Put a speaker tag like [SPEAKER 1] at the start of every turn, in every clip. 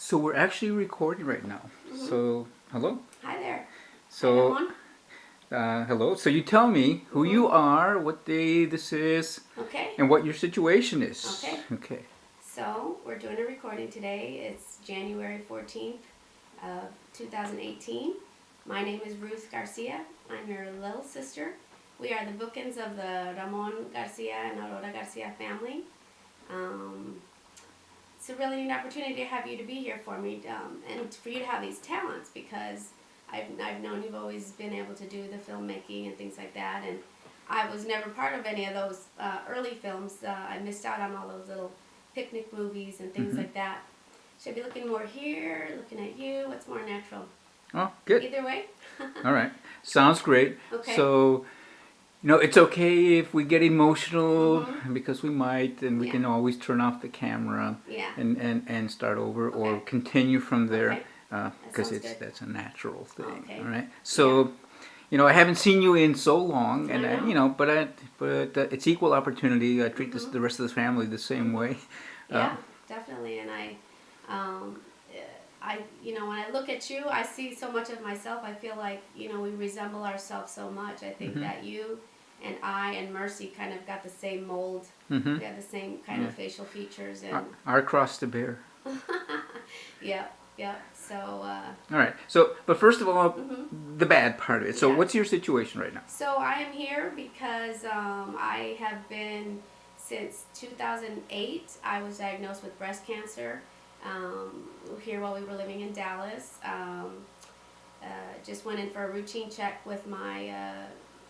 [SPEAKER 1] So we're actually recording right now. So hello.
[SPEAKER 2] Hi there.
[SPEAKER 1] So hello. So you tell me who you
[SPEAKER 2] Mm-hmm.
[SPEAKER 1] are, what day this is,
[SPEAKER 2] Okay.
[SPEAKER 1] and what your situation is.
[SPEAKER 2] Okay.
[SPEAKER 1] Okay.
[SPEAKER 2] So we're doing a recording today. It's January 14th of 2018. My name is Ruth Garcia. I'm your little sister. We are the bookends of the Ramon Garcia and Aurora Garcia family. Um, it's a really neat opportunity to have you to be here for me and for you to have these talents because I've known you've always been able to do the filmmaking and things like that, and I was never part of any of those early films. I missed out on all those little picnic movies and things
[SPEAKER 1] Mm-hmm.
[SPEAKER 2] like that. Should I be looking more here, looking at you? What's more natural?
[SPEAKER 1] Oh, good.
[SPEAKER 2] Either way.
[SPEAKER 1] All right. Sounds great.
[SPEAKER 2] Okay.
[SPEAKER 1] So it's okay if we get emotional
[SPEAKER 2] Mm-hmm.
[SPEAKER 1] because we might, and we
[SPEAKER 2] Yeah.
[SPEAKER 1] can always turn off the camera
[SPEAKER 2] Yeah.
[SPEAKER 1] and start over or
[SPEAKER 2] Okay.
[SPEAKER 1] continue from there
[SPEAKER 2] Okay. That
[SPEAKER 1] because
[SPEAKER 2] sounds good.
[SPEAKER 1] that's a natural thing.
[SPEAKER 2] Okay.
[SPEAKER 1] All right.
[SPEAKER 2] Yeah.
[SPEAKER 1] So. I haven't seen you in so long, and
[SPEAKER 2] I know.
[SPEAKER 1] but it's equal opportunity. I treat
[SPEAKER 2] Mm-hmm.
[SPEAKER 1] the rest of the family the same
[SPEAKER 2] Mm-hmm.
[SPEAKER 1] way. Uh,
[SPEAKER 2] Yeah, definitely. And um, when I look at you, I see so much of myself. I feel like, we resemble ourselves so much. I think
[SPEAKER 1] mhm,
[SPEAKER 2] that you and I and Mercy kind of got the same mold.
[SPEAKER 1] mhm.
[SPEAKER 2] We have the same kind
[SPEAKER 1] Yeah.
[SPEAKER 2] of facial features,
[SPEAKER 1] Our cross to bear.
[SPEAKER 2] yeah, yeah. So,
[SPEAKER 1] All right. So, but first of all,
[SPEAKER 2] hmm
[SPEAKER 1] the bad part of it. So,
[SPEAKER 2] yeah.
[SPEAKER 1] what's your situation right now?
[SPEAKER 2] So I am here because I have been since 2008. I was diagnosed with breast cancer here while we were living in Dallas. Just went in for a routine check with my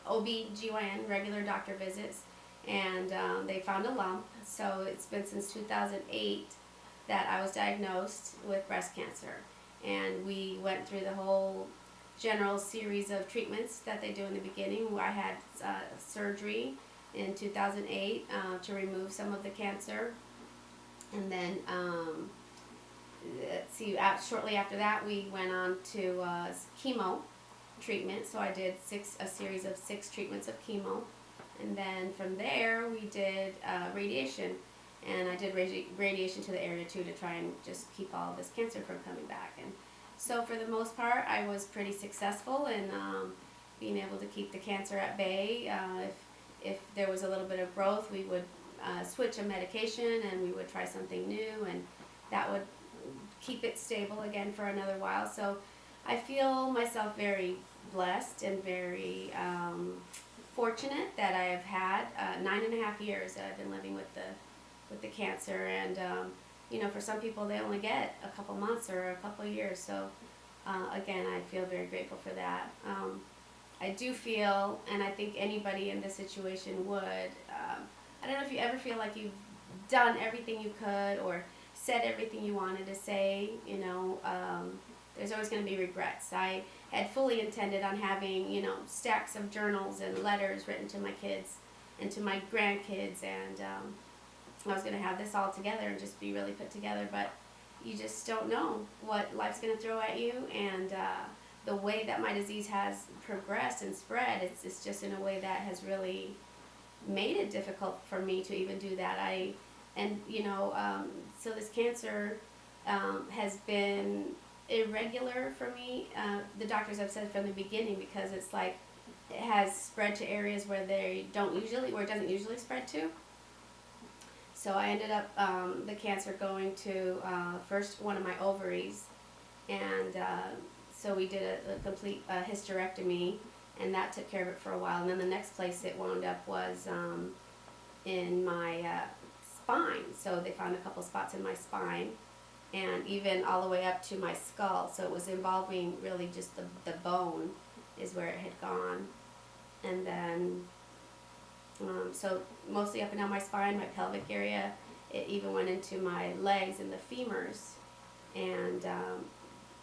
[SPEAKER 2] OB/GYN, regular doctor visits, and they found a lump. So it's been since 2008 that I was diagnosed with breast cancer. And we went through the whole general series of treatments that they do in the beginning. Where I had surgery in 2008 to remove some of the cancer. And then, shortly after that, we went on to chemo treatment. So I did a series of 6 treatments of chemo. And then from there, we did radiation. And I did radiation to the area too to try and just keep all of this cancer from coming back. And so for the most part, I was pretty successful in being able to keep the cancer at bay. If there was a little bit of growth, we would switch a medication and we would try something new, and that would keep it stable again for another while. So I feel myself very blessed and very fortunate that I have had 9.5 years that I've been living with the cancer, and for some people they only get a couple months or a couple years. So again, I feel very grateful for that. I do feel, and I think anybody in this situation would, I don't know if you ever feel like you've done everything you could or said everything you wanted to say. There's always going to be regrets. I had fully intended on having, stacks of journals and letters written to my kids and to my grandkids, and I was going to have this all together and just be really put together, but you just don't know what life's going to throw at you, and the way that my disease has progressed and spread, it's just in a way that has really made it difficult for me to even do that. So this cancer has been irregular for me. The doctors have said from the beginning, because it's like it has spread to areas where it doesn't usually spread to. So I ended up the cancer going to first one of my ovaries, and so we did a complete hysterectomy, and that took care of it for a while. And then the next place it wound up was in my spine. So they found a couple spots in my spine, and even all the way up to my skull. So it was involving really just the bone is where it had gone, and then. So mostly up and down my spine, my pelvic area. It even went into my legs and the femurs. And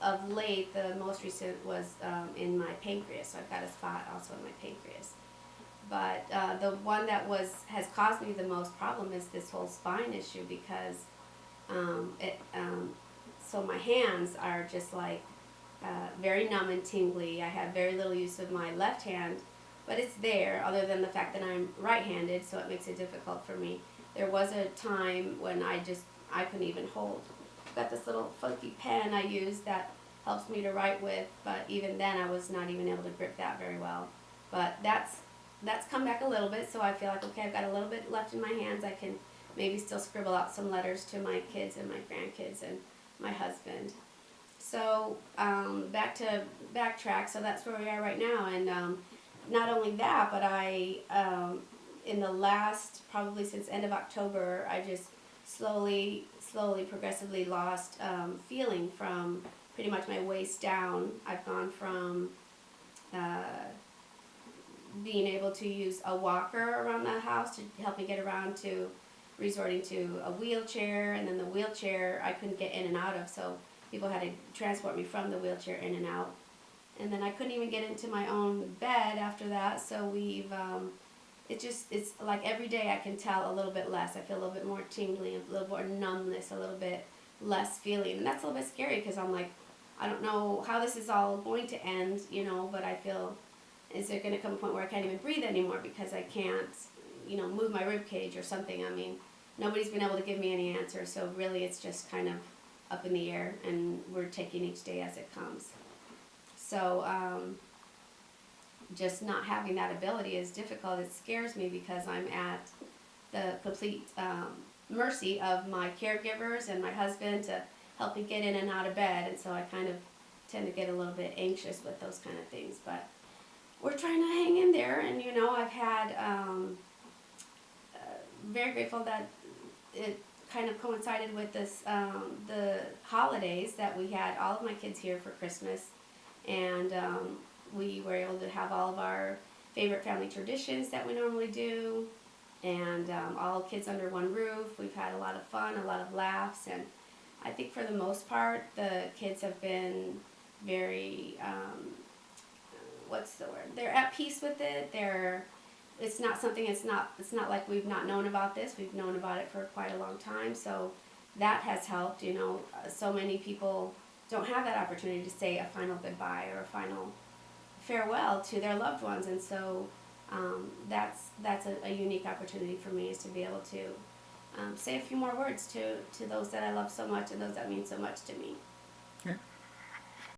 [SPEAKER 2] of late, the most recent was in my pancreas. So I've got a spot also in my pancreas. But the one that has caused me the most problem is this whole spine issue, because so my hands are just like very numb and tingly. I have very little use of my left hand, but it's there, other than the fact that I'm right-handed, so it makes it difficult for me. There was a time when I couldn't even hold I've got this little funky pen I use that helps me to write with, but even then I was not even able to grip that very well. But that's come back a little bit, so I feel like, okay, I've got a little bit left in my hands. I can maybe still scribble out some letters to my kids and my grandkids and my husband. So backtrack. So that's where we are right now, and not only that, but in the last, probably since end of October, I just slowly, progressively lost feeling from pretty much my waist down. I've gone from uh, being able to use a walker around the house to help me get around to resorting to a wheelchair, and then the wheelchair I couldn't get in and out of, so people had to transport me from the wheelchair in and out. And then I couldn't even get into my own bed after that, so it's like every day I can tell a little bit less. I feel a little bit more tingling, a little more numbness, a little bit less feeling. And that's a little bit scary because I'm like, I don't know how this is all going to end, but I feel, is there going to come a point where I can't even breathe anymore because I can't, move my rib cage or something? I mean, nobody's been able to give me any answer, so really it's just kind of up in the air, and we're taking each day as it comes. So, just not having that ability is difficult. It scares me because I'm at the complete mercy of my caregivers and my husband to help me get in and out of bed, and so I kind of tend to get a little bit anxious with those kind of things. But we're trying to hang in there, and I've had very grateful that it kind of coincided with this the holidays, that we had all of my kids here for Christmas, and we were able to have all of our favorite family traditions that we normally do, and all kids under one roof. We've had a lot of fun, a lot of laughs, and I think for the most part the kids have been very what's the word? They're at peace with it. It's not like we've not known about this. We've known about it for quite a long time, so that has helped. So many people don't have that opportunity to say a final goodbye or a final farewell to their loved ones, and so that's a unique opportunity for me, is to be able to say a few more words to those that I love so much and those that mean so much to me.
[SPEAKER 1] Yeah,